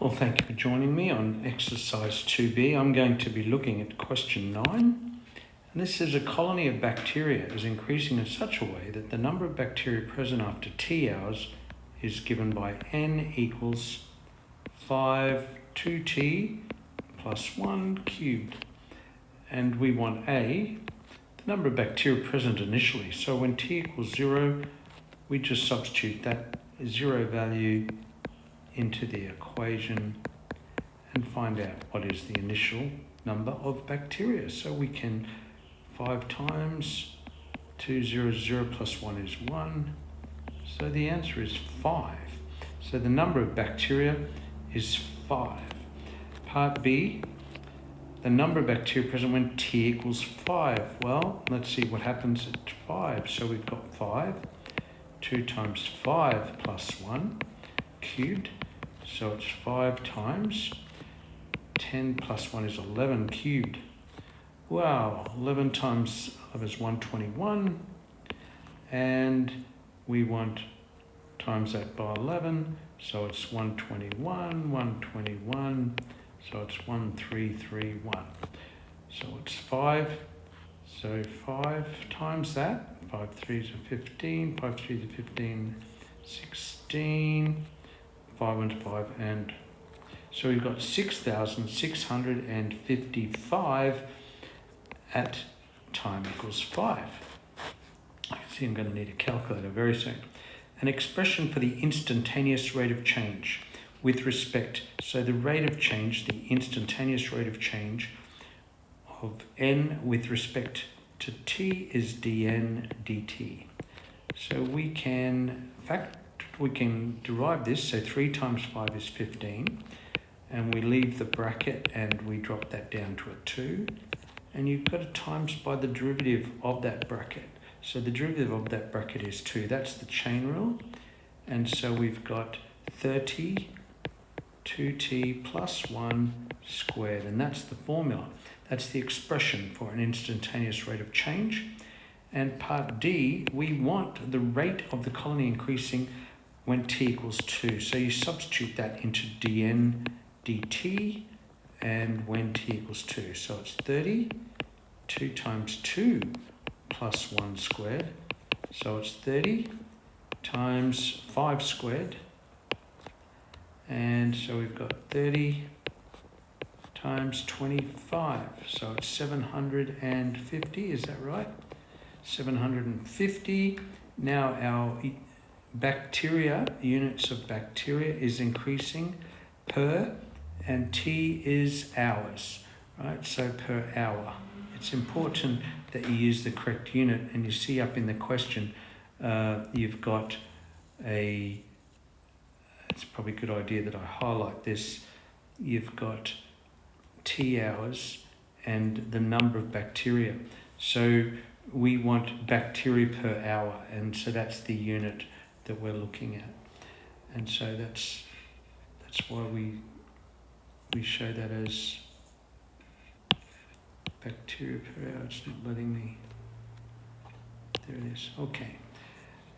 Well, thank you for joining me on exercise 2b. I'm going to be looking at question 9. And this says a colony of bacteria is increasing in such a way that the number of bacteria present after T hours is given by n equals 5 2t plus 1 cubed. And we want A, the number of bacteria present initially. So when T equals 0, we just substitute that 0 value into the equation and find out what is the initial number of bacteria. So we can 5 times 2, 0, 0 plus 1 is 1. So the answer is 5. So the number of bacteria is 5. Part B, the number of bacteria present when T equals 5. Well, let's see what happens at 5. So we've got 5, 2 times 5 plus 1 cubed. So it's 5 times 10 plus 1 is 11 cubed. Wow, 11 times 11 is 121. And we want times that by 11. So it's 121, 121. So it's 1331. So it's 5. So 5 times that. 5 3s are 15. 5 3s are 15, 16. 5 and 5, and so we've got 6,655 at time equals 5. I can see I'm going to need a calculator very soon. An expression for the instantaneous rate of change with respect, so the rate of change, the instantaneous rate of change of n with respect to t is dn dt. So we can derive this. So 3 times 5 is 15, and we leave the bracket and we drop that down to a 2, and you've got to times by the derivative of that bracket. So the derivative of that bracket is 2. That's the chain rule, and so we've got 30 2t plus 1 squared, and that's the formula. That's the expression for an instantaneous rate of change. And part D, we want the rate of the colony increasing when t equals 2. So you substitute that into dn dt and when t equals 2. So it's 30, 2 times 2 plus 1 squared. So it's 30 times 5 squared. And so we've got 30 times 25. So it's 750, is that right? 750. Now our bacteria, units of bacteria is increasing per, and T is hours, right? So per hour. It's important that you use the correct unit, and you see up in the question, you've got it's probably a good idea that I highlight this. You've got T hours and the number of bacteria. So we want bacteria per hour, and so that's the unit that we're looking at, and so that's why we show that as bacteria per hour. It's not letting me. There it is. Okay,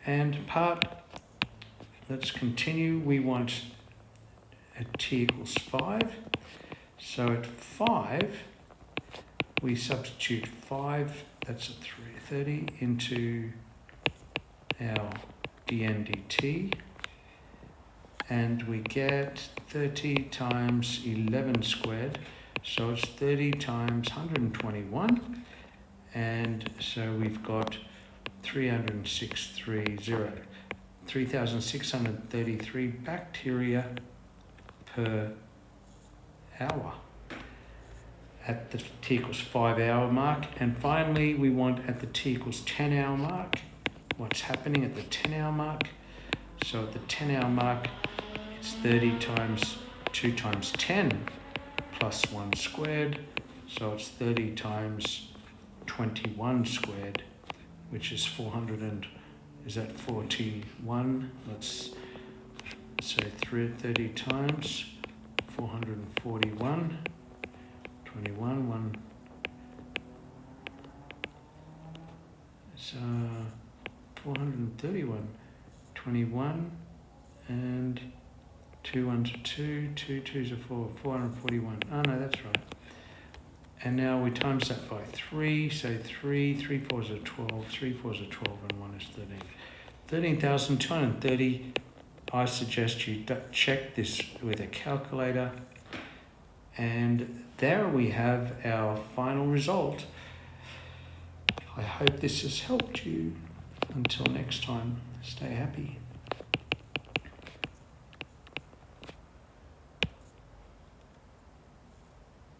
and part. Let's continue. We want at t equals 5. So at 5, we substitute 5. That's a 30 into our dn dt, and we get 30 times 11 squared, so it's 30 times 121, and so we've got 3,633 bacteria per hour at the t equals 5 hour mark. And finally, we want at the t equals 10 hour mark, what's happening at the 10 hour mark. So at the 10 hour mark, it's 30 times 2 times 10 plus 1 squared. So it's 30 times 21 squared, which is 41? Let's say 30 times 441. 21, 1, so 431, 21 and 2 ones are 2, 2 twos are 4, 441. Oh no, that's right. And now we times that by 3, so 3 fours are 12, 3 fours are 12, and 1 is 13. 13,230. I suggest you check this with a calculator. And there we have our final result. I hope this has helped you. Until next time, stay happy.